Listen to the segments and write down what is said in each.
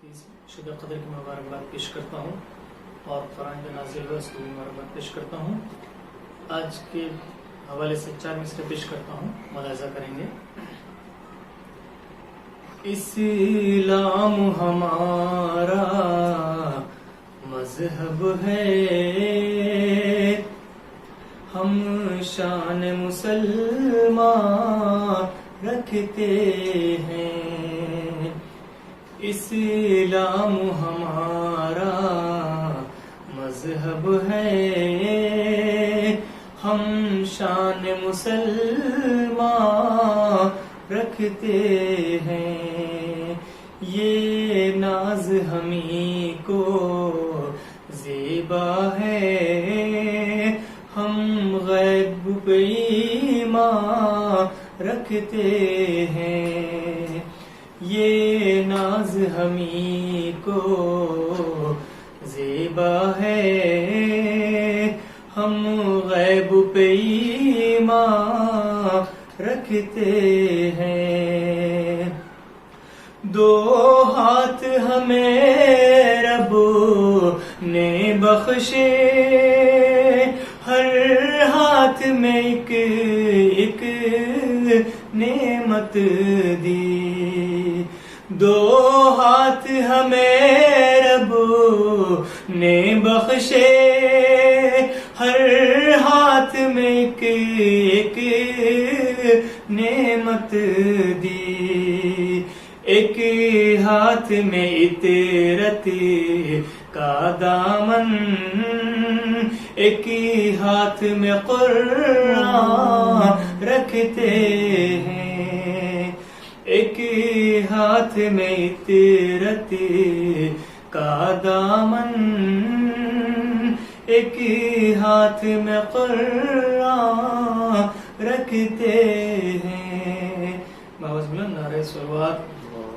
شب قدر کی مبارکباد پیش کرتا ہوں اور قرآن جو نازل ہوا اس کو بھی مبارکباد پیش کرتا ہوں. آج کے حوالے سے 4 مصرے پیش کرتا ہوں، ملاحظہ کریں گے. اسلام ہمارا مذہب ہے، ہم شان مسلمان رکھتے ہیں. اسلام ہمارا مذہب ہے، ہم شان مسلمان رکھتے ہیں. یہ ناز ہمیں کو زیبا ہے، ہم غیب پہ ایمان رکھتے ہیں. یہ ناز ہمیں کو زیبا ہے، ہم غیب پہ ایمان رکھتے ہیں. 2 ہاتھ ہمیں رب نے بخشے، ہر ہاتھ میں ایک نعمت دی. 2 ہاتھ ہمیں رب نے بخشے، ہر ہاتھ میں ایک نعمت دی. ایک ہاتھ میں اطہارت کا دامن، ایک ہاتھ میں قرآن رکھتے ہیں. ایک ہاتھ میں اطہارت کا دامن، ایک ہاتھ میں قرآن رکھتے ہیں. باوز بلند نعرہ صلوات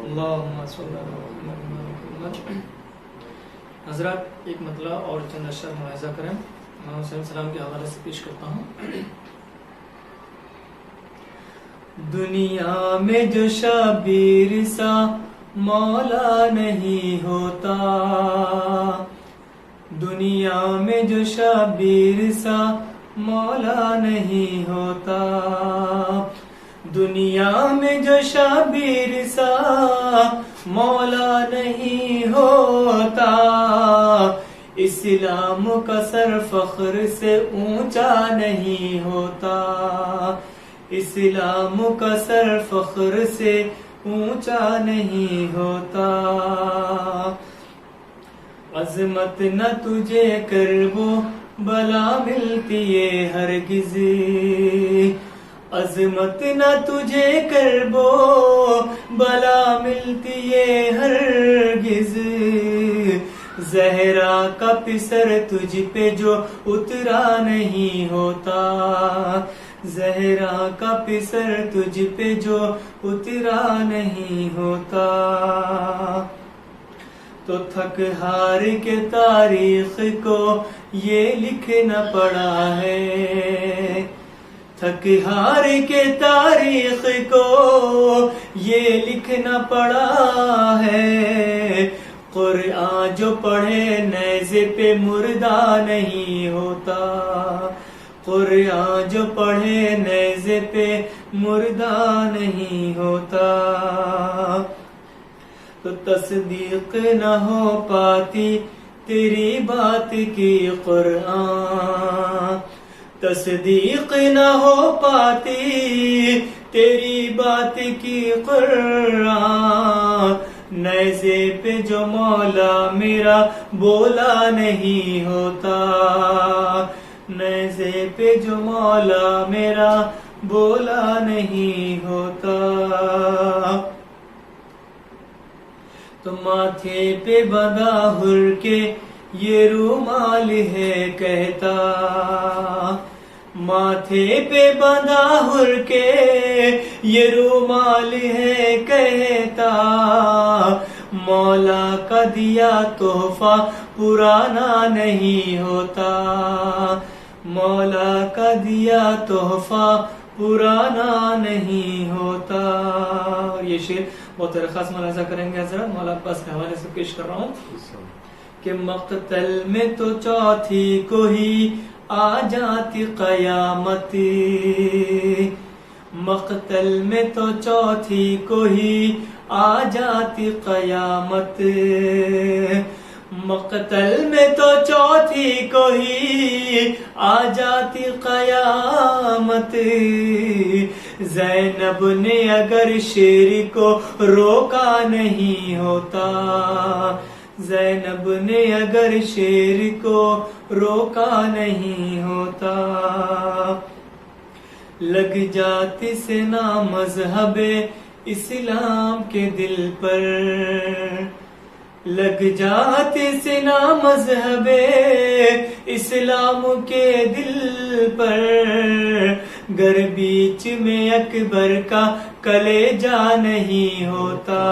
اللہم صلی علی محمد. حضرات ایک مطلع اور چند اشعار ملاحظہ کریں. محمد صلی اللہ علیہ وسلم کے حوالے سے پیش کرتا ہوں. دنیا میں جو شبیر سا مولا نہیں ہوتا، دنیا میں جو شبیر سا مولا نہیں ہوتا، دنیا میں جو شبیر سا مولا نہیں ہوتا. اسلام کا سر فخر سے اونچا نہیں ہوتا، اسلام کا سر فخر سے اونچا نہیں ہوتا. عظمت نہ تجھے کر وہ بلا ملتی ہے ہرگز، عظمت نہ تجھے کر وہ بلا ملتی ہے ہرگز. زہرا کا پسر تجھ پہ جو اترا نہیں ہوتا، زہرا کا پسر تجھ پہ جو اترا نہیں ہوتا. تو تھک ہار کے تاریخ کو یہ لکھنا پڑا ہے، تھک ہار کے تاریخ کو یہ لکھنا پڑا ہے. قرآن جو پڑھے نیزے پہ مردہ نہیں ہوتا، قرآن جو پڑھے نیزے پہ مردہ نہیں ہوتا. تو تصدیق نہ ہو پاتی تیری بات کی قرآن، تصدیق نہ ہو پاتی تیری بات کی قرآن. نیزے پہ جو مولا میرا بولا نہیں ہوتا، نیزے پہ جو مولا میرا بولا نہیں ہوتا. تو ماتھے پہ بندھا ہر کے یہ رومال ہے کہتا، ماتھے پہ بندھا ہر کے یہ رومال ہے کہتا. مولا کا دیا تحفہ پرانا نہیں ہوتا، مولا کا دیا تحفہ پرانا نہیں ہوتا. یہ شعر بہت خاص ملاحظہ کریں گے حضرت، مولا عباس کے حوالے سے پیش کر رہا ہوں کہ مقتل میں تو چوتھی کو ہی آ جاتی قیامت، مقتل میں تو چوتھی کو ہی آ جاتی قیامت، مقتل میں تو چوتھی کو ہی آ جاتی قیامت، زینب نے اگر شیر کو روکا نہیں ہوتا، زینب نے اگر شیر کو روکا نہیں ہوتا، لگ جاتی سنا مذہب اسلام کے دل پر، لگ جاتی سنا مذہب اسلام کے دل پر، گر بیچ میں اکبر کا کلیجہ نہیں ہوتا،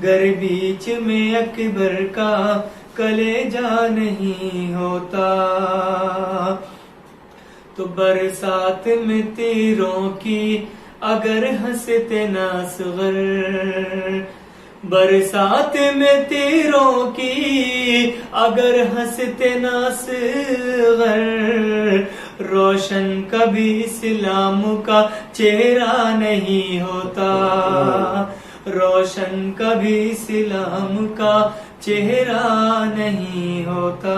گر بیچ میں اکبر کا کلیجہ نہیں ہوتا، تو برسات میں تیروں کی اگر ہنستے نا اصغر، برسات میں تیروں کی اگر ہنستے نا اصغر، روشن کبھی اسلام کا چہرہ نہیں ہوتا، روشن کبھی اسلام کا چہرہ نہیں ہوتا۔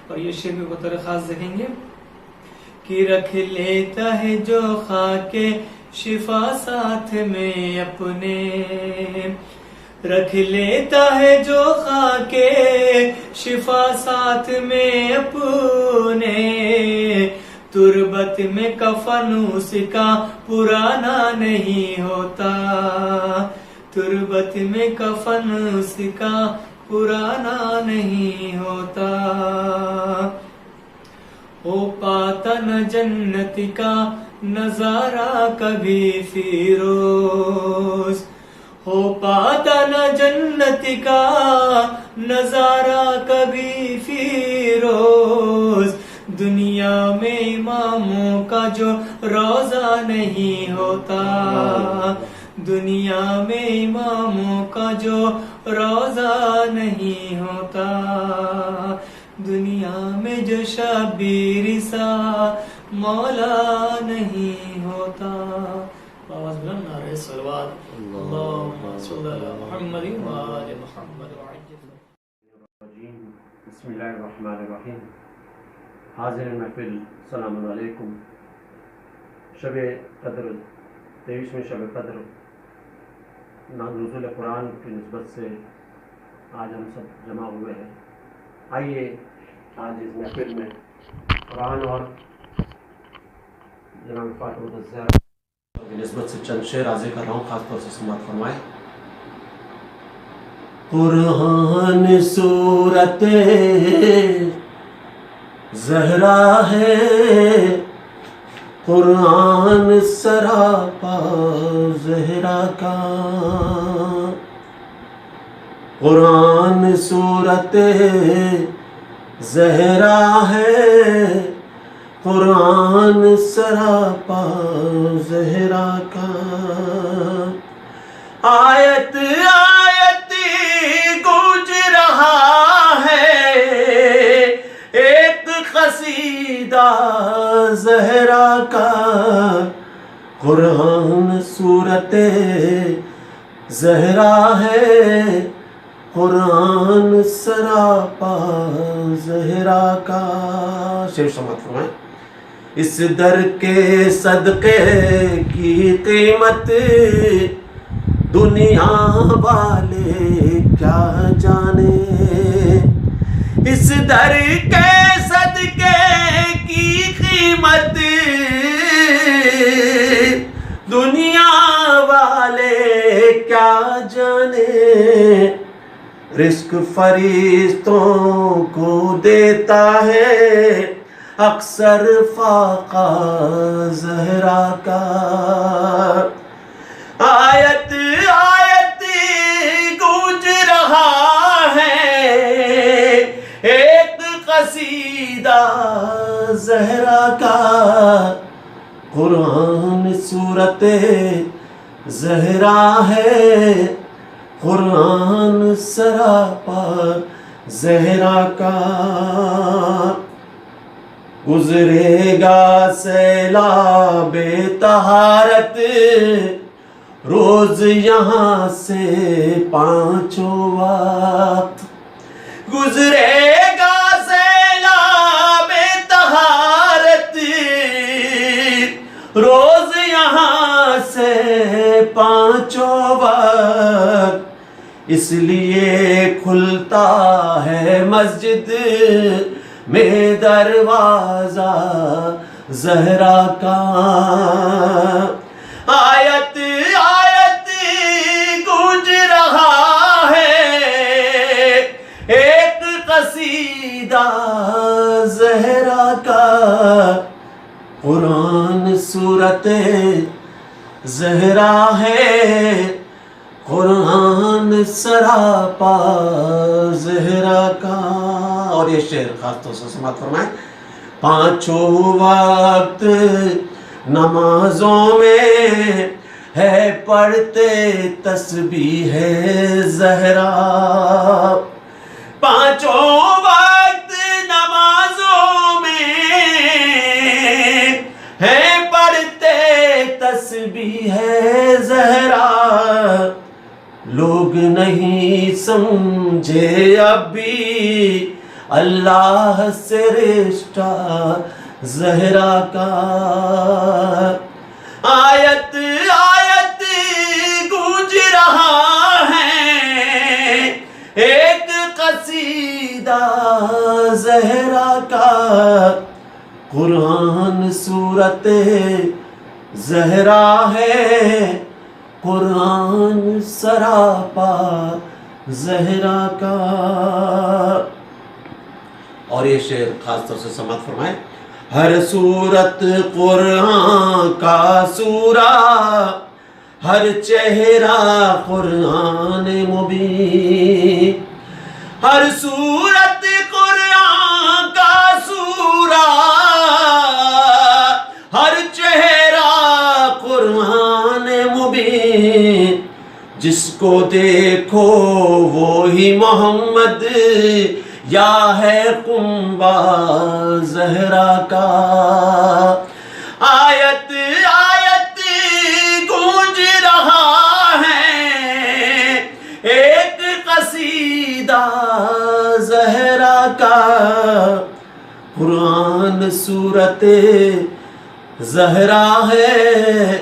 اور یہ شعر بھی بطور خاص دیکھیں گے کہ رکھ لیتا ہے جو خاک شفا ساتھ میں اپنے، رکھ لیتا ہے جو خاک شفا ساتھ میں اپنے، تربت میں کفن اس کا پرانا نہیں ہوتا، تربت میں کفن اس کا پرانا نہیں ہوتا، ہو پاتا نہ جنت کا نظارہ کبھی فیروز، ہو پاتا نہ جنت کا نظارہ کبھی فیروز، دنیا میں اماموں کا جو روضہ نہیں ہوتا، دنیا میں اماموں کا جو روضہ نہیں ہوتا، دنیا میں جو شبیر سا مولا نہیں ہوتا۔ آواز بلند نعرہ صلوات، اللہم صلی علی محمد و آل محمد وعجل۔ بسم اللہ الرحمن الرحیم۔ حاضر محفل السلام علیکم۔ شب قدر 23ویں شب قدر نزول قرآن کی نسبت سے آج ہم سب جمع ہوئے ہیں۔ آئیے آج اس محفل میں قرآن اور جناب فاطمہ الزہرا کی نسبت سے چند شعر عرض کر رہا ہوں، خاص طور سے سماعت فرمائیں۔ قرآن صورت زہرا ہے، قرآن سراپا زہرا کا، قرآن صورت زہرا ہے، قرآن سراپا زہرا کا، آیت آیت گونج رہا ہے ایک قصیدہ زہرا کا، قرآن صورت زہرا ہے، قرآن سراپا زہرا کا۔ شعر سماعت فرمائیں۔ اس در کے صدقے کی قیمت دنیا والے کیا جانے، اس در کے صدقے کی قیمت دنیا والے کیا جانے، رزق فرشتوں کو دیتا ہے اکثر فاقہ زہرا کا، آیت آیت گونج رہا ہے ایک قصیدہ زہرا کا، قرآن صورت زہرا ہے قرآن سراپا زہرا کا، گزرے گا سیلاب طہارت روز یہاں سے پانچوں وقت، گزرے گا سیلاب طہارت روز یہاں سے پانچوں وقت، اس لیے کھلتا ہے مسجد میں دروازہ زہرا کا، آیت آیت گونج رہا ہے ایک قصیدہ زہرا کا، قرآن سورت زہرا ہے قرآن سراپا زہرا کا۔ اور یہ شعر خاص طور سے سماعت فرمائیں، پانچوں وقت نمازوں میں ہے پڑھتے تسبیح زہرا، پانچوں وقت نمازوں میں ہے پڑھتے تسبیح زہرا، لوگ نہیں سمجھے اب بھی اللہ سے رشتہ زہرا کا، آیت آیت گونج رہا ہے ایک قصیدہ زہرا کا، قرآن سورت زہرا ہے قرآن سراپا زہرا کا۔ اور یہ شعر خاص طور سے سماعت فرمائیں، ہر سورت قرآن کا سورہ، ہر چہرہ قرآن مبین، ہر سورت قرآن کا سورہ، ہر چہرہ قرآن مبین، جس کو دیکھو وہی محمد یا ہے کنبہ زہرا کا، آیت آیت گونج رہا ہے ایک قصیدہ زہرا کا، قرآن سورت زہرا ہے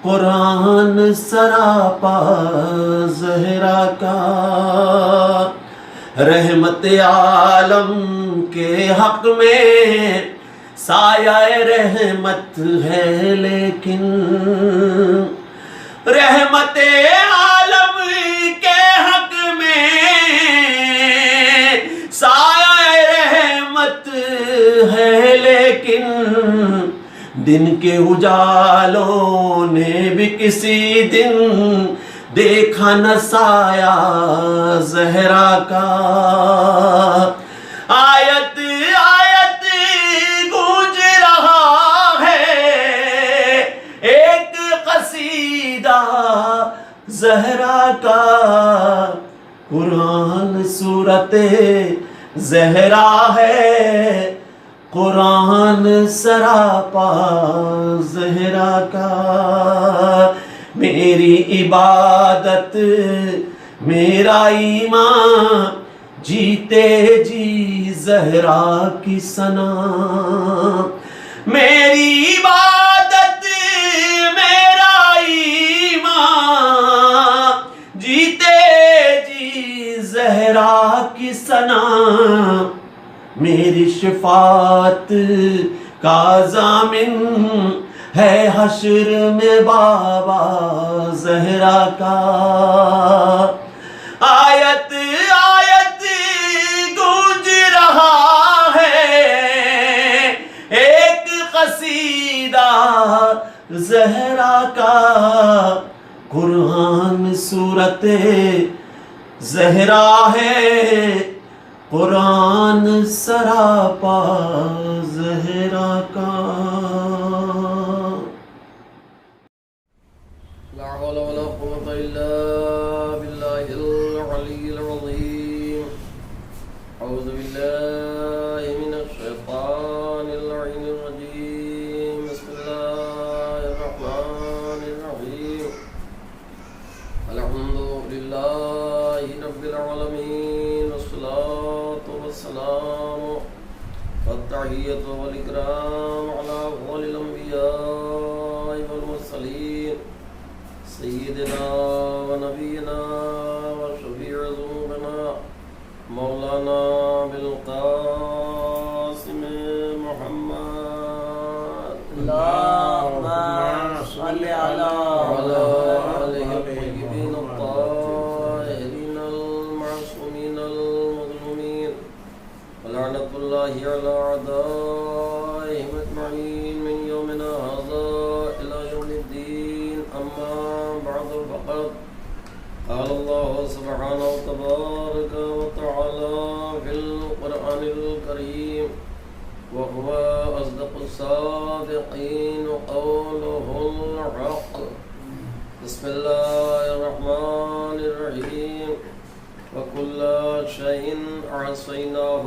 قرآن سراپا زہرا کا، رحمت عالم کے حق میں سایہ رحمت ہے لیکن، رحمت عالم کے حق میں سایہ رحمت ہے لیکن، دن کے اجالوں نے بھی کسی دن دیکھا نہ سایہ زہرا کا، آیت آیت گونج رہا ہے ایک قصیدہ زہرا کا، قرآن سورت زہرا ہے قرآن سراپا زہرا کا، میری عبادت میرا ایمان جیتے جی زہرا کی ثنا، میری عبادت میرا ایمان جیتے جی زہرا کی ثنا، میری شفاعت کا ضامن ہے حشر میں بابا زہرا کا، آیت آیت گونج رہا ہے ایک قصیدہ زہرا کا، قرآن سورت زہرا ہے قرآن سراپا زہرا کا۔ لا حول العلي العظيم أعوذ بالله من الشيطان اللعين الرجيم بسم الله الرحمن الرحيم الحمد لله رب العالمين والصلاة والسلام والتحية والإكرام على أفضل الأنبياء والمرسلين سيدنا ونبينا وشفيع ذنوبنا مولانا بالقاسم محمد اللهم صل على وعلى آله الطيبين الطاهرين المعصومين المظلومين ولعنة الله على أعدائهم أجمعين من يومنا هذا إلى يوم الدين أما بعد فقد قال الله سبحانه تبارك وتعالى في القرآن الكريم وهو أصدق الصادقين وقوله الحق بسم الله الرحمن الرحيم وكل شيء أحصيناه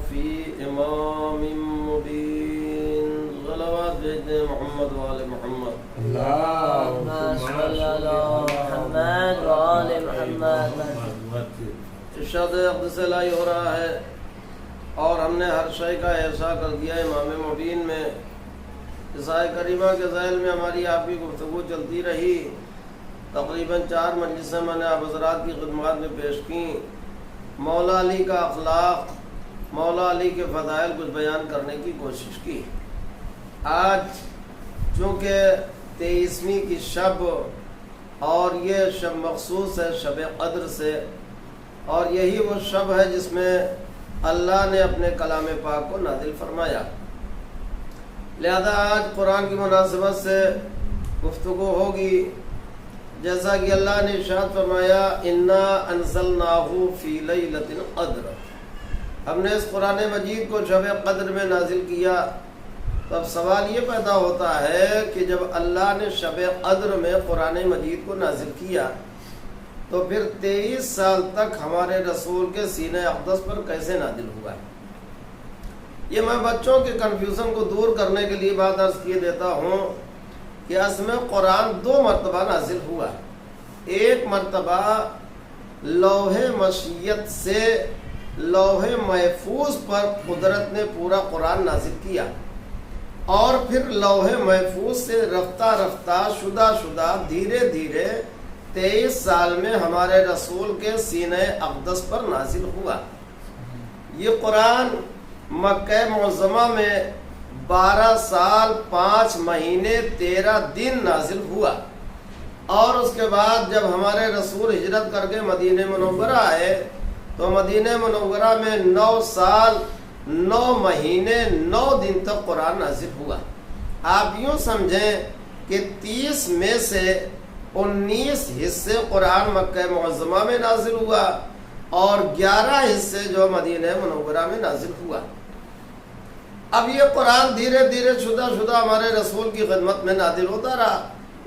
في إمام مبين صلوات سيدنا محمد وآل محمد اللهم صل على محمد وآل محمد. ارشاد اقدس الہی ہو رہا ہے اور ہم نے ہر شے کا احساس کر دیا امام مبین میں. عیسائی کریمہ کے ذیل میں ہماری آپ کی گفتگو چلتی رہی. تقریباً 4 مجلسیں میں نے آپ حضرات کی خدمات میں پیش کی. مولا علی کا اخلاق، مولا علی کے فضائل کچھ بیان کرنے کی کوشش کی. آج چونکہ 23ویں کی شب اور یہ شب مخصوص ہے شب قدر سے، اور یہی وہ شب ہے جس میں اللہ نے اپنے کلام پاک کو نازل فرمایا. لہذا آج قرآن کی مناسبت سے گفتگو ہوگی. جیسا کہ اللہ نے ارشاد فرمایا انا انزلناہ فی لیلۃ القدر، ہم نے اس قرآن مجید کو شب قدر میں نازل کیا. تو اب سوال یہ پیدا ہوتا ہے کہ جب اللہ نے شب قدر میں قرآن مجید کو نازل کیا تو پھر 23 سال تک ہمارے رسول کے سینہ اقدس پر کیسے نازل ہوا؟ یہ میں بچوں کے کنفیوژن کو دور کرنے کے لیے بات عرض کیے دیتا ہوں کہ اصل میں قرآن 2 مرتبہ نازل ہوا. ایک مرتبہ لوح مشیت سے لوح محفوظ پر قدرت نے پورا قرآن نازل کیا، اور پھر لوح محفوظ سے رفتہ رفتہ شدہ دھیرے دھیرے 23 سال میں ہمارے رسول کے سینہ اقدس پر نازل ہوا. یہ قرآن مکہ معظمہ میں 12 سال 5 مہینے 13 دن نازل ہوا، اور اس کے بعد جب ہمارے رسول ہجرت کر کے مدینہ منورہ آئے تو مدینہ منورہ میں 9 سال 9 مہینے 9 دن تک قرآن نازل ہوا. آپ یوں سمجھیں کہ 30 میں سے 19 حصے قرآن مکہ معظمہ میں نازل ہوا اور 11 حصے جو مدینہ منورہ میں نازل ہوا. اب یہ قرآن دھیرے دھیرے شدہ ہمارے رسول کی خدمت میں نازل ہوتا رہا.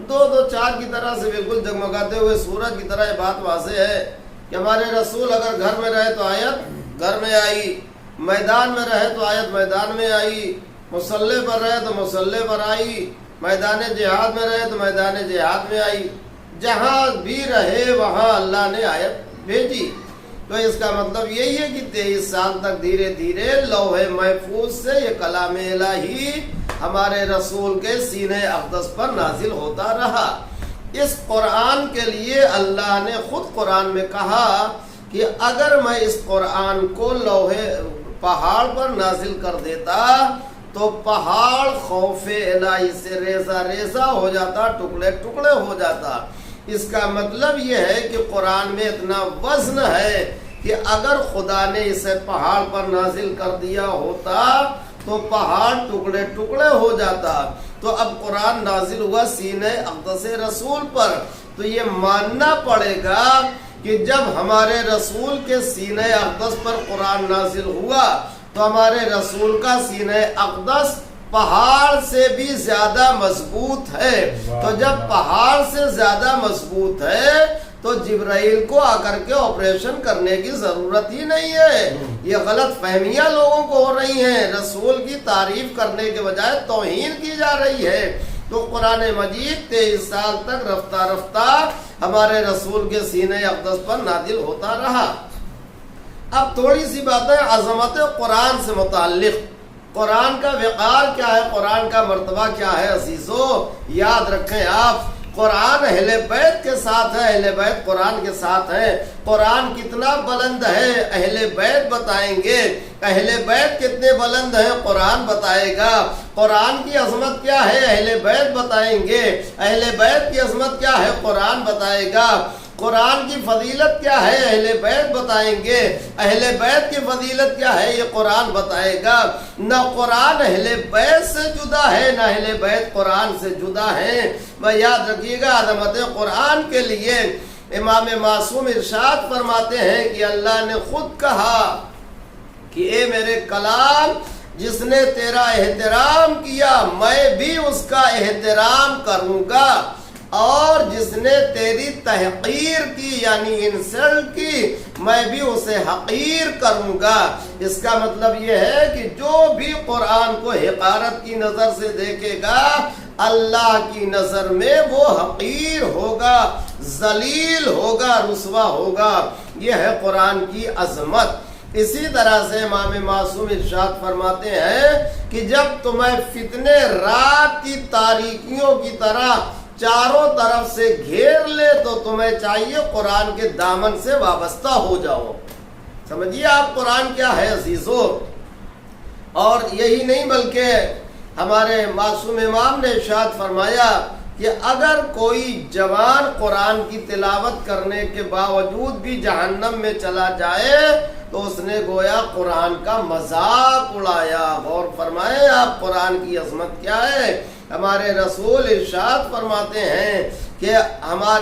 2 4 کی طرح سے بالکل جگمگاتے ہوئے سورج کی طرح یہ بات واضح ہے کہ ہمارے رسول اگر گھر میں رہے تو آیت گھر میں آئی، میدان میں رہے تو آیت میدان میں آئی، مسلح پر رہے تو مسلح پر آئی، میدان جہاد میں رہے تو میدان جہاد میں آئی. جہاں بھی رہے وہاں اللہ نے آیت بھیجی. تو اس کا مطلب یہی ہے کہ 23 سال تک دھیرے دھیرے لوح محفوظ سے یہ کلام الہی ہمارے رسول کے سینہ اقدس پر نازل ہوتا رہا. اس قرآن کے لیے اللہ نے خود قرآن میں کہا کہ اگر میں اس قرآن کو لوح پہاڑ پر نازل کر دیتا تو پہاڑ خوف الہی سے ریزہ ریزہ ہو جاتا، ٹکڑے ٹکڑے ہو جاتا. اس کا مطلب یہ ہے کہ قرآن میں اتنا وزن ہے کہ اگر خدا نے اسے پہاڑ پر نازل کر دیا ہوتا تو پہاڑ ٹکڑے ٹکڑے ہو جاتا. تو اب قرآن نازل ہوا سینہ اقدس رسول پر، تو یہ ماننا پڑے گا کہ جب ہمارے رسول کے سینہ اقدس پر قرآن نازل ہوا تو ہمارے رسول کا سینہ اقدس پہاڑ سے بھی زیادہ مضبوط ہے. تو جب پہاڑ سے زیادہ مضبوط ہے تو جبرائیل کو آ کر کے آپریشن کرنے کی ضرورت ہی نہیں ہے۔ یہ غلط فہمیاں لوگوں کو ہو رہی ہیں، رسول کی تعریف کرنے کے بجائے توہین کی جا رہی ہے۔ تو قرآن مجید 23 سال تک رفتہ رفتہ ہمارے رسول کے سینہ اقدس پر نازل ہوتا رہا۔ اب تھوڑی سی باتیں عظمت قرآن سے متعلق، قرآن کا وقار کیا ہے، قرآن کا مرتبہ کیا ہے عزیزو، یاد رکھیں آپ، قرآن اہل بیت کے ساتھ ہے، اہل بیت قرآن کے ساتھ ہیں۔ قرآن کتنا بلند ہے اہل بیت بتائیں گے، اہل بیت کتنے بلند ہیں قرآن بتائے گا۔ قرآن کی عظمت کیا ہے اہل بیت بتائیں گے، اہل بیت کی عظمت کیا ہے قرآن بتائے گا۔ قرآن کی فضیلت کیا ہے اہل بیت بتائیں گے، اہل بیت کی فضیلت کیا ہے یہ قرآن بتائے گا۔ نہ قرآن اہل بیت سے جدا ہے، نہ اہل بیت قرآن سے جدا ہے۔ میں یاد رکھیے گا، عظمت قرآن کے لیے امام معصوم ارشاد فرماتے ہیں کہ اللہ نے خود کہا کہ اے میرے کلام، جس نے تیرا احترام کیا میں بھی اس کا احترام کروں گا، اور جس نے تیری تحقیر کی یعنی انسلٹ کی میں بھی اسے حقیر کروں گا۔ اس کا مطلب یہ ہے کہ جو بھی قرآن کو حقارت کی نظر سے دیکھے گا اللہ کی نظر میں وہ حقیر ہوگا، ذلیل ہوگا، رسوا ہوگا۔ یہ ہے قرآن کی عظمت۔ اسی طرح سے امام معصوم ارشاد فرماتے ہیں کہ جب تمہیں فتنے رات کی تاریکیوں کی طرح چاروں طرف سے گھیر لے تو تمہیں چاہیے قرآن کے دامن سے وابستہ ہو جاؤ۔ سمجھیے آپ قرآن کیا ہے عزیزو۔ اور یہی نہیں بلکہ ہمارے معصوم امام نے ارشاد فرمایا کہ اگر کوئی جوان قرآن کی تلاوت کرنے کے باوجود بھی جہنم میں چلا جائے تو اس نے گویا قرآن کا مذاق اڑایا۔ غور فرمائیں آپ قرآن کی عظمت کیا ہے۔ ہمارے رسول ارشاد فرماتے ہیں کہ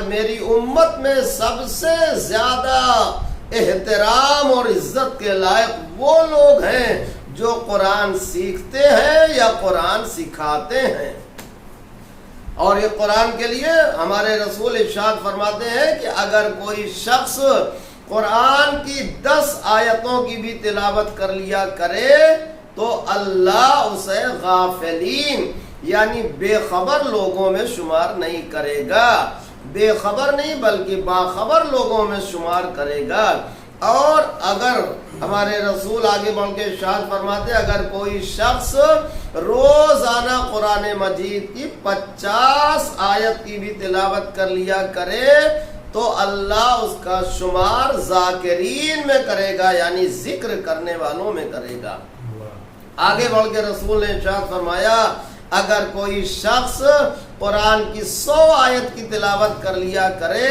میری امت میں سب سے زیادہ احترام اور عزت کے لائق وہ لوگ ہیں جو قرآن سیکھتے ہیں یا قرآن سکھاتے ہیں۔ اور یہ قرآن کے لیے ہمارے رسول ارشاد فرماتے ہیں کہ اگر کوئی شخص قرآن کی 10 آیتوں کی بھی تلاوت کر لیا کرے تو اللہ اسے غافلین یعنی بے خبر لوگوں میں شمار نہیں کرے گا، بے خبر نہیں بلکہ باخبر لوگوں میں شمار کرے گا۔ اور اگر ہمارے رسول آگے بڑھ کے ارشاد فرماتے اگر کوئی شخص روزانہ قرآن مجید کی 50 آیت کی بھی تلاوت کر لیا کرے تو اللہ اس کا شمار ذاکرین میں کرے گا یعنی ذکر کرنے والوں میں کرے گا۔ آگے بڑھ کے رسول نے ارشاد فرمایا اگر کوئی شخص قرآن کی 100 آیت کی تلاوت کر لیا کرے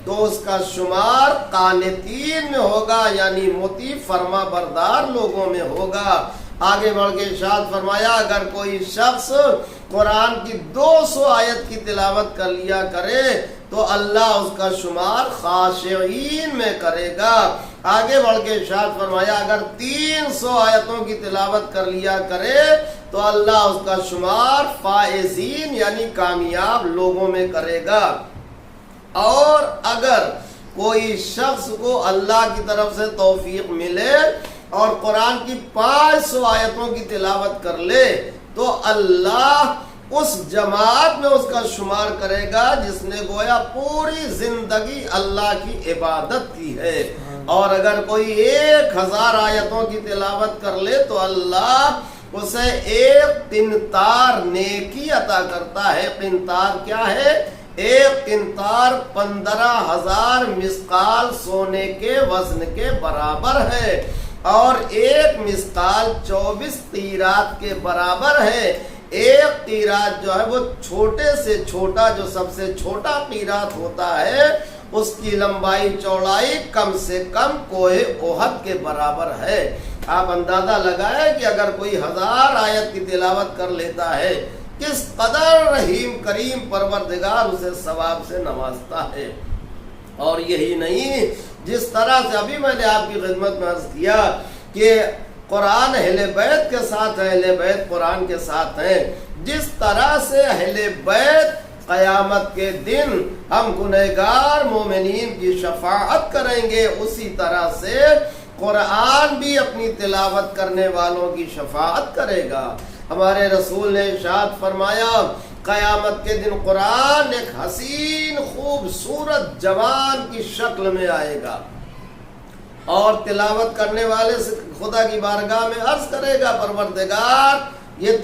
تو اس کا شمار قانتین میں ہوگا یعنی مطیع فرما بردار لوگوں میں ہوگا۔ آگے بڑھ کے ارشاد فرمایا اگر کوئی شخص قرآن کی 200 آیت کی تلاوت کر لیا کرے تو اللہ اس کا شمار خاشعین میں کرے گا۔ آگے بڑھ کے ارشاد فرمایا اگر 300 آیتوں کی تلاوت کر لیا کرے تو اللہ اس کا شمار فائزین یعنی کامیاب لوگوں میں کرے گا۔ اور اگر کوئی شخص کو اللہ کی طرف سے توفیق ملے اور قرآن کی 500 آیتوں کی تلاوت کر لے تو اللہ اس جماعت میں اس کا شمار کرے گا جس نے گویا پوری زندگی اللہ کی عبادت کی ہے۔ اور اگر کوئی 1000 آیتوں کی تلاوت کر لے تو اللہ اسے 1 قنطار نیکی عطا کرتا ہے۔ قنطار کیا ہے؟ 1 قنطار 15,000 مثقال سونے کے وزن کے برابر ہے اور 1 مثقال 24 قیرات کے برابر ہے۔ 1 قیرات جو ہے وہ چھوٹے سے چھوٹا جو سب سے چھوٹا قیرات ہوتا ہے اس کی لمبائی چوڑائی کم سے کم کوہ احد کے برابر ہے۔ آپ اندازہ لگائیں کہ اگر کوئی 1000 آیت کی تلاوت کر لیتا ہے کس قدر رحیم کریم پروردگار اسے ثواب سے نوازتا ہے۔ اور یہی نہیں، جس طرح سے ابھی میں نے آپ کی خدمت میں عرض کیا کہ قرآن اہل بیت کے ساتھ ہے، اہل بیت قرآن کے ساتھ ہیں، جس طرح سے اہل بیت قیامت کے دن ہم گنہگار مومنین کی شفاعت کریں گے، اسی طرح سے قرآن بھی اپنی تلاوت کرنے والوں کی شفاعت کرے گا۔ ہمارے رسول نے ارشاد فرمایا قیامت کے دن قرآن ایک حسین خوبصورت جوان کی شکل میں آئے گا اور تلاوت کرنے والے سے خدا کی بارگاہ میں عرض کرے گا پروردگار یہ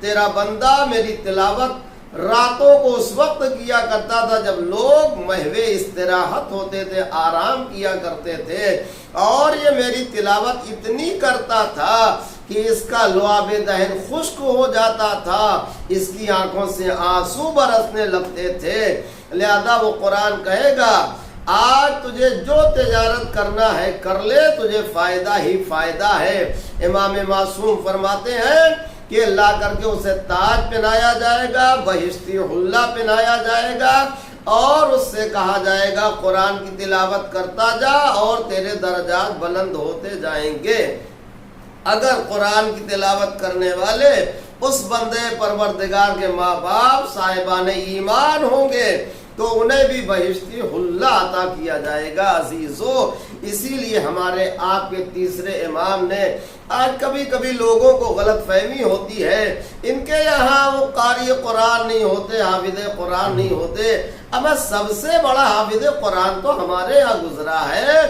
تیرا بندہ میری تلاوت راتوں کو اس وقت کیا کرتا تھا جب لوگ محو استراحت ہوتے تھے، آرام کیا کرتے تھے، اور یہ میری تلاوت اتنی کرتا تھا کہ اس کا لعاب دہن خشک ہو جاتا تھا، اس کی آنکھوں سے آنسو برسنے لگتے تھے۔ لہذا وہ قرآن کہے گا آج تجھے جو تجارت کرنا ہے کر لے، تجھے فائدہ ہی فائدہ ہے۔ امام معصوم فرماتے ہیں کہ لا کر کے اسے تاج پہنایا جائے گا، بہشتی حلہ پہنایا جائے گا، اور اس سے کہا جائے گا قرآن کی تلاوت کرتا جا اور تیرے درجات بلند ہوتے جائیں گے۔ اگر قرآن کی تلاوت کرنے والے اس بندے پروردگار کے ماں باپ صاحبان ایمان ہوں گے تو انہیں بھی بہشتی حلہ عطا کیا جائے گا۔ عزیزو، اسی لیے ہمارے آپ کے تیسرے امام نے آج کبھی کبھی لوگوں کو غلط فہمی ہوتی ہے، ان کے یہاں وہ قاری قرآن نہیں ہوتے، حافظ قرآن نہیں ہوتے۔ اب سب سے بڑا حافظ قرآن تو ہمارے یہاں گزرا ہے۔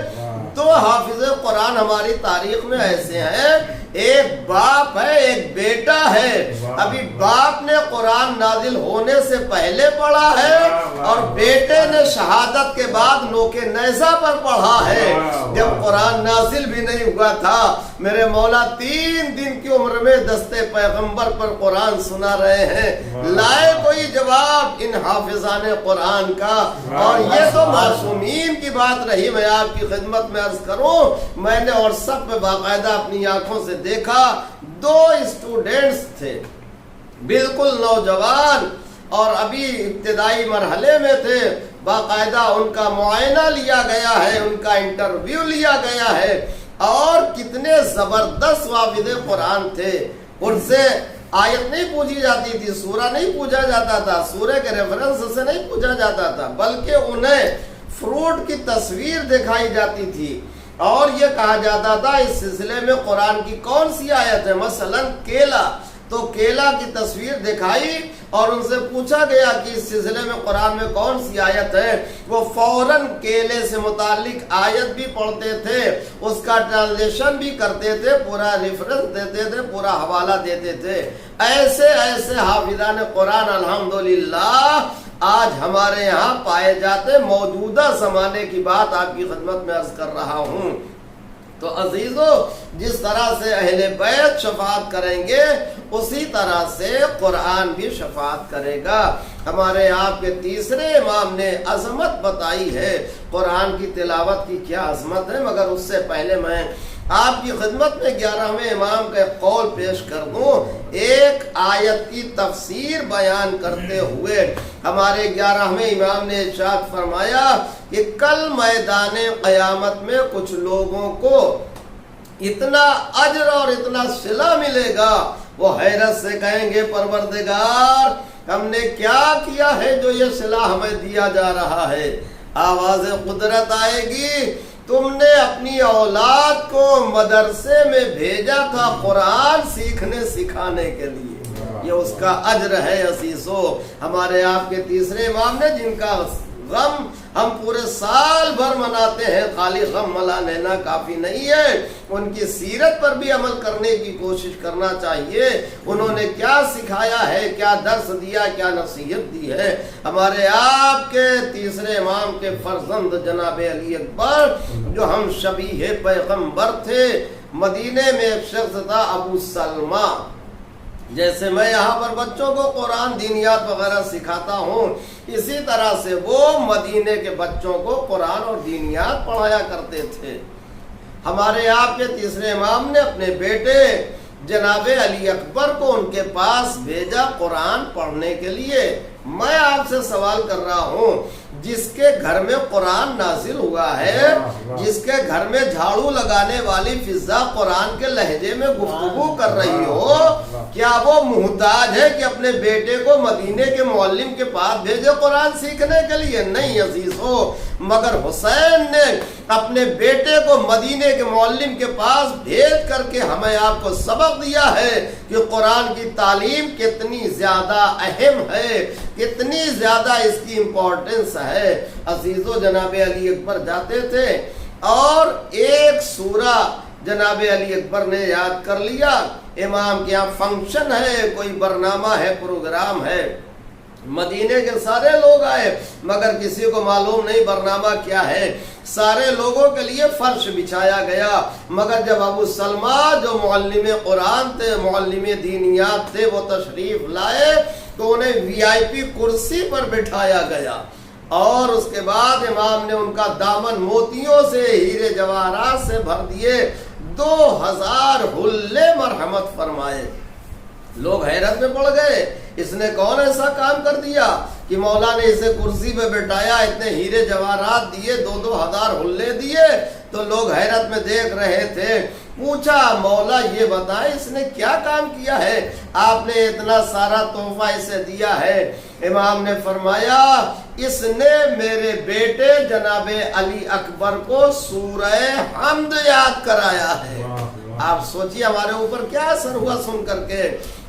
تو حافظ قرآن ہماری تاریخ میں ایسے ہیں، ایک باپ ہے ایک بیٹا ہے۔ ابھی باپ نے قرآن نازل ہونے سے پہلے پڑھا ہے اور بیٹے نے شہادت کے بعد نوکے نیزہ پر پڑھا ہے۔ جب قرآن نازل بھی نہیں ہوا تھا میرے مولا 3 دن کی عمر میں دستے پیغمبر پر قرآن سنا رہے ہیں۔ لائے کوئی جواب ان حافظان قرآن کا؟ اور یہ تو معصومین کی بات رہی، میں آپ کی خدمت میں عرض کروں، میں نے اور سب میں باقاعدہ اپنی آنکھوں سے دیکھا 2 اسٹوڈنٹس تھے بالکل نوجوان اور ابھی ابتدائی مرحلے میں تھے، باقاعدہ ان کا معائنہ لیا گیا ہے، ان کا انٹرویو لیا گیا ہے، اور کتنے زبردست حافظ قرآن تھے۔ ان سے آیت نہیں پوچھی جاتی تھی، سورہ نہیں پوچھا جاتا تھا، سورہ کے ریفرنس سے نہیں پوچھا جاتا تھا، بلکہ انہیں فروٹ کی تصویر دکھائی جاتی تھی اور یہ کہا جاتا تھا اس سلسلے میں قرآن کی کون سی آیت ہے، مثلا کیلا، تو کیلا کی تصویر دکھائی اور ان سے پوچھا گیا کہ اس سلسلے میں قرآن میں کون سی آیت ہے، وہ فوراً کیلے سے متعلق آیت بھی پڑھتے تھے، اس کا ٹرانسلیشن بھی کرتے تھے، پورا ریفرنس دیتے تھے، پورا حوالہ دیتے تھے۔ ایسے ایسے حافظان قرآن الحمدللہ آج ہمارے یہاں پائے جاتے، موجودہ زمانے کی بات آپ کی خدمت میں عرض کر رہا ہوں۔ تو عزیزو، جس طرح سے اہل بیت شفاعت کریں گے اسی طرح سے قرآن بھی شفاعت کرے گا۔ ہمارے آپ کے تیسرے امام نے عظمت بتائی ہے، قرآن کی تلاوت کی کیا عظمت ہے، مگر اس سے پہلے میں آپ کی خدمت میں 11ویں امام کا ایک قول پیش کر دوں۔ ایک آیت کی تفسیر بیان کرتے ہوئے ہمارے 11ویں امام نے ارشاد فرمایا کہ کل میدان قیامت میں کچھ لوگوں کو اتنا اجر اور اتنا صلہ ملے گا، وہ حیرت سے کہیں گے پروردگار ہم نے کیا کیا ہے جو یہ صلہ ہمیں دیا جا رہا ہے۔ آواز قدرت آئے گی، تم نے اپنی اولاد کو مدرسے میں بھیجا تھا قرآن سیکھنے سکھانے کے لیے، یہ اس کا اجر ہے۔ عزیزو، ہمارے آپ کے تیسرے امام نے جن کا غم ہم پورے سال بھر مناتے ہیں، خالی غم منا لینا کافی نہیں ہے، ان کی سیرت پر بھی عمل کرنے کی کوشش کرنا چاہیے۔ انہوں نے کیا سکھایا ہے، کیا درس دیا، کیا نصیحت دی ہے۔ ہمارے آپ کے تیسرے امام کے فرزند جناب علی اکبر جو ہم شبیہ پیغمبر تھے، مدینے میں ایک شخص تھا ابو سلمہ، جیسے میں یہاں پر بچوں کو قرآن دینیات وغیرہ سکھاتا ہوں، اسی طرح سے وہ مدینے کے بچوں کو قرآن اور دینیات پڑھایا کرتے تھے۔ ہمارے آپ کے تیسرے امام نے اپنے بیٹے جناب علی اکبر کو ان کے پاس بھیجا قرآن پڑھنے کے لیے۔ میں آپ سے سوال کر رہا ہوں، جس کے گھر میں قرآن نازل ہوا ہے، جس کے گھر میں جھاڑو لگانے والی فضا قرآن کے لہجے میں گفتگو کر رہی ہو، کیا وہ محتاج ہے کہ اپنے بیٹے کو مدینے کے معلم کے پاس بھیجے قرآن سیکھنے کے لیے؟ نہیں عزیزو، مگر حسین نے اپنے بیٹے کو مدینے کے معلم کے پاس بھیج کر کے ہمیں آپ کو سبق دیا ہے کہ قرآن کی تعلیم کتنی زیادہ اہم ہے، کتنی زیادہ اس کی امپورٹنس ہے۔ عزیزو، جناب علی اکبر جاتے تھے اور ایک سورہ جناب علی اکبر نے یاد کر لیا، امام کے یہاں فنکشن ہے، کوئی برنامہ ہے، پروگرام ہے، مدینے کے سارے لوگ آئے مگر کسی کو معلوم نہیں برنامہ کیا ہے، سارے لوگوں کے لیے فرش بچھایا گیا، مگر جب ابو سلمہ جو معلم قرآن تھے، معلم دینیات تھے، وہ تشریف لائے تو انہیں وی آئی پی کرسی پر بٹھایا گیا، اور اس کے بعد امام نے ان کا دامن موتیوں سے، ہیرے جواہرات سے بھر دیے، 2000 حلے مرحمت فرمائے۔ لوگ حیرت میں پڑ گئے، اس نے کون ایسا کام کر دیا کہ مولا نے اسے کرسی پہ بٹھایا، اتنے ہیرے جواہرات دیے، 2000 حلے دیے؟ تو لوگ حیرت میں دیکھ رہے تھے۔ پوچھا مولا یہ بتائیں اس نے کیا کام کیا ہے، آپ نے اتنا سارا تحفہ اسے دیا ہے؟ امام نے فرمایا اس نے میرے بیٹے جناب علی اکبر کو سورہ حمد یاد کرایا ہے۔ آپ سوچیے ہمارے اوپر کیا اثر ہوا سن کر کے،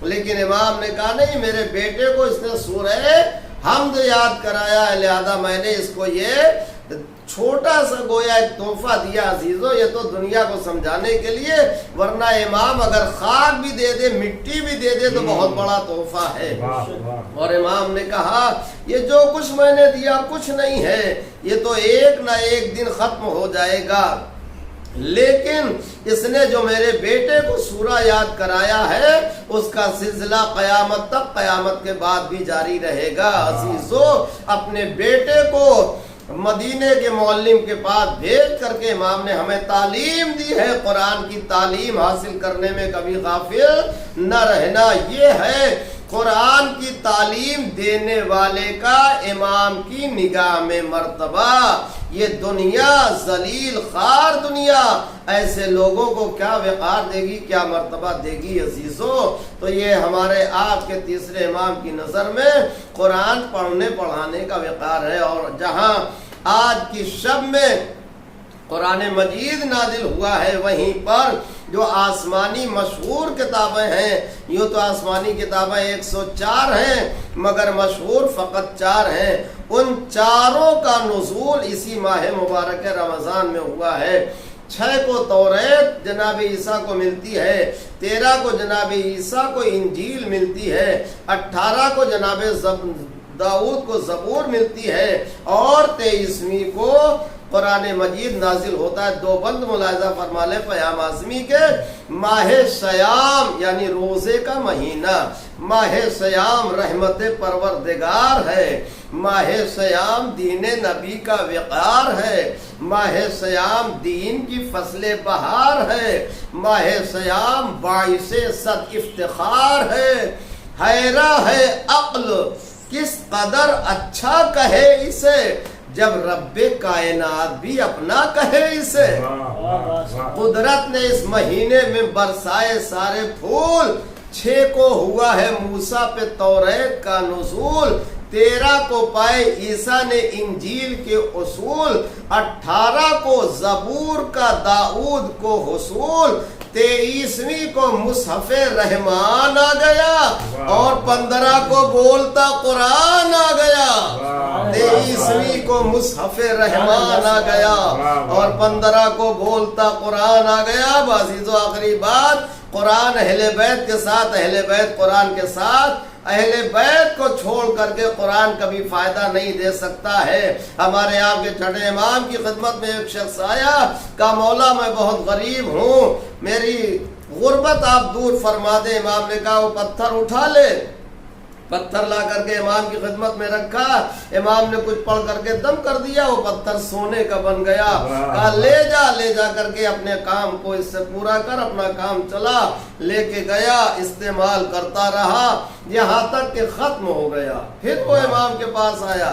لیکن امام نے کہا نہیں، میرے بیٹے کو اس نے سورہ حمد یاد کرایا ہے، لہذا میں نے اس کو یہ چھوٹا سا گویا ایک تحفہ دیا۔ عزیزو، یہ تو دنیا کو سمجھانے کے لیے، ورنہ امام اگر خاک بھی دے دے، مٹی بھی دے دے تو بہت بڑا تحفہ ہے۔ اور امام نے کہا یہ جو کچھ میں نے دیا کچھ نہیں ہے، یہ تو ایک نہ ایک دن ختم ہو جائے گا، لیکن اس نے جو میرے بیٹے کو سورہ یاد کرایا ہے اس کا سلسلہ قیامت تک، قیامت کے بعد بھی جاری رہے گا۔ عزیزو، اپنے بیٹے کو مدینے کے معلم کے پاس بھیج کر کے امام نے ہمیں تعلیم دی ہے، قرآن کی تعلیم حاصل کرنے میں کبھی غافل نہ رہنا۔ یہ ہے قرآن کی تعلیم دینے والے کا امام کی نگاہ میں مرتبہ۔ یہ دنیا، ذلیل خوار دنیا، ایسے لوگوں کو کیا وقار دے گی، کیا مرتبہ دے گی عزیزو؟ تو یہ ہمارے آپ کے تیسرے امام کی نظر میں قرآن پڑھنے پڑھانے کا وقار ہے۔ اور جہاں آج کی شب میں قرآن مجید نازل ہوا ہے، وہیں پر جو آسمانی مشہور کتابیں ہیں، یوں تو آسمانی کتابیں 104 ہیں مگر مشہور فقط 4 ہیں، ان چاروں کا نزول اسی ماہ مبارک رمضان میں ہوا ہے۔ 6 کو توریت جناب عیسیٰ کو ملتی ہے، 13 کو جناب عیسیٰ کو انجیل ملتی ہے، 18 کو جناب داؤد کو زبور ملتی ہے، اور 23ویں کو قرآن مجید نازل ہوتا ہے۔ دو بند ملاحظہ فرما لیں پیام اعظمی کے، ماہ سیام یعنی روزے کا مہینہ، ماہ سیام رحمت پروردگار ہے، ماہ سیام دین نبی کا وقار ہے، ماہ سیام دین کی فصل بہار ہے، ماہ سیام باعث صد افتخار ہے۔ حیرہ ہے عقل کس قدر اچھا کہے اسے، جب رب کائنات بھی اپنا کہے اسے۔ قدرت نے اس مہینے میں برسائے سارے پھول، 6 کو ہوا ہے موسیٰ پہ توریت کا نزول، 13 کو پائے عیسیٰ نے انجیل کے اصول، 18 کو زبور کا داؤد کو حصول، 23ویں کو مصحف رحمان آ گیا، اور 15 کو بولتا قرآن آ گیا۔ 23ویں کو مصحف رحمان آ گیا اور 15 کو بولتا قرآن آ گیا۔ عزیزو، آخری بات، قرآن اہل بیت کے ساتھ، اہل بیت قرآن کے ساتھ، اہل بیت کو چھوڑ کر کے قرآن کبھی فائدہ نہیں دے سکتا ہے۔ ہمارے آپ کے چھٹے امام کی خدمت میں ایک شخص آیا، کہا مولا میں بہت غریب ہوں، میری غربت آپ دور فرما دیں۔ امام نے کہا وہ پتھر اٹھا لے، پتھر لا کر کے امام کی خدمت میں رکھا، امام نے کچھ پڑھ کر کے دم کر دیا، وہ پتھر سونے کا بن گیا۔ کہا لے جا کر کے اپنے کام کو اس سے پورا کر، اپنا کام چلا۔ لے کے گیا، استعمال کرتا رہا یہاں تک کہ ختم ہو گیا۔ پھر وہ امام کے پاس آیا،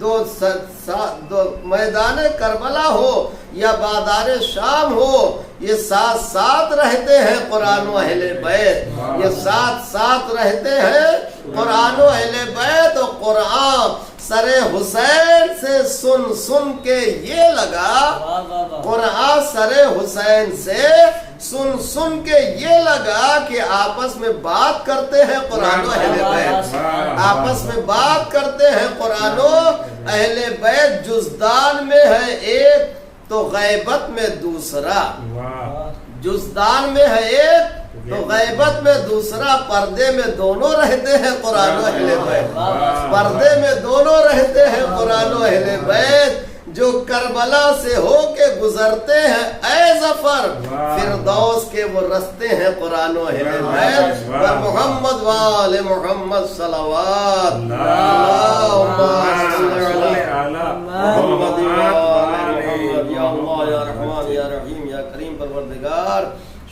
دو میدان کربلا ہو یا بازار شام ہو، یہ ساتھ ساتھ رہتے ہیں قرآن و اہل بیت، یہ ساتھ ساتھ رہتے ہیں قرآن و اہل بیت۔ اور قرآن سر حسین سے سن کے یہ لگا، قرآن سر حسین سے سن کے یہ لگا کہ آپس میں بات کرتے ہیں قرآن و اہل بیت، آپس میں بات کرتے ہیں قرآن و اہل بیت، جزدان میں ہے ایک تو غیبت میں دوسرا، جزدان میں ہے ایک تو غیبت میں دوسرا، پردے میں دونوں رہتے ہیں قرآن و اہل بیت، پردے میں دونوں رہتے ہیں قرآن و اہل بیت۔ جو کربلا سے ہو کے گزرتے ہیں اے ظفر، فردوس کے وہ رستے ہیں قرآن و اہل بیت۔ اور محمد وآل محمد صلوات، اللہم صلی علی محمد وآل محمد۔ یا اللہ یا رحمان یا رحیم یا کریم پروردگار،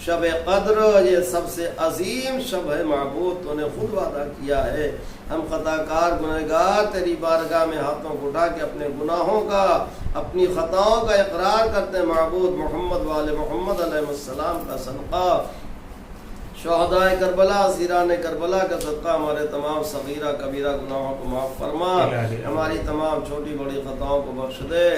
شب قدر یہ سب سے عظیم شب ہے معبود، تو نے خود وعدہ کیا ہے ہم خطا کار گنہگار تیری بارگاہ میں ہاتھوں کو اٹھا کے اپنے گناہوں کا، اپنی خطاؤں کا اقرار کرتے ہیں معبود۔ محمد والے محمد علیہ السلام کا صدقہ، شہداء کربلا، اسیران کربلا کا صدقہ ہمارے تمام صغیرہ کبیرہ گناہوں کو معاف فرما، ہماری تمام چھوٹی بڑی خطاؤں کو بخش دے۔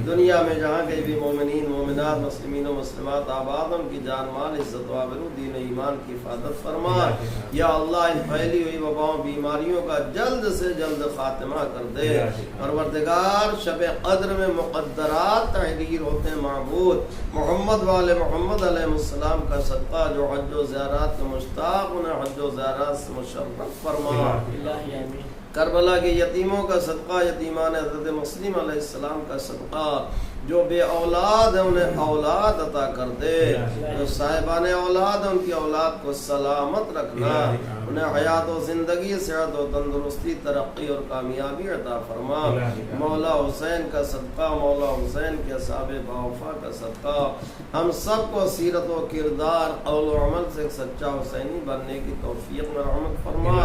دنیا میں جہاں کہیں بھی مومنین مومنات مسلمین و مسلمات آباد، ان کی جان مال عزت و آبرو دین و ایمان کی حفاظت فرما۔ یا اللہ ان پھیلی ہوئی وباؤں بیماریوں کا جلد سے جلد خاتمہ کر دے۔ پروردگار شب قدر میں مقدرات تحریر ہوتے ہیں معبود، محمد والے محمد علیہ السلام کا صدقہ جو حج و زیارات مشتاق، انہیں حج و زیارات سے مشرف فرما۔ کربلا کے یتیموں کا صدقہ، یتیمان حضرت مسلم علیہ السلام کا صدقہ، جو بے اولاد ہیں انہیں اولاد عطا کر دے، جو صاحبان اولاد ہیں ان کی اولاد کو سلامت رکھنا، انہیں حیات و زندگی، صحت و تندرستی، ترقی اور کامیابی عطا فرما۔ مولا حسین کا صدقہ، مولا حسین کے اصحاب باوفا کا صدقہ، ہم سب کو سیرت و کردار، قول و عمل سے سچا حسینی بننے کی توفیق میں رحمت فرما،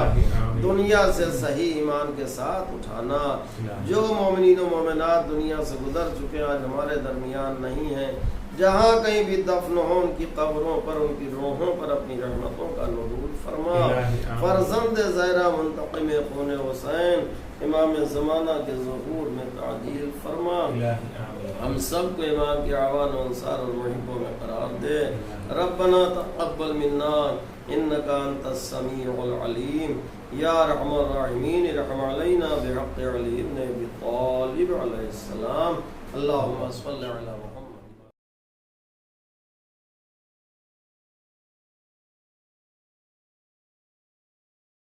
دنیا سے صحیح ایمان کے ساتھ اٹھانا۔ جو مومنین و مومنات دنیا سے گزر چکے آج ہمارے درمیان نہیں ہیں، جہاں کہیں بھی دفن ہو ان کی قبروں پر، ان کی روحوں پر اپنی رحمتوں کا نزول فرما۔ فرزند زہرا منتقم خون حسین امام زمانہ کے ظہور میں تعجیل فرما۔ ہم سب کو امام کے اعوان و انصار اور محبوں میں قرار دے۔ ربنا تقبل منا انک انت السمیع العلیم، یا ارحم الراحمین ارحم علینا بحق علی بن ابی طالب علیہ السلام۔ اللہم صل علی محمد۔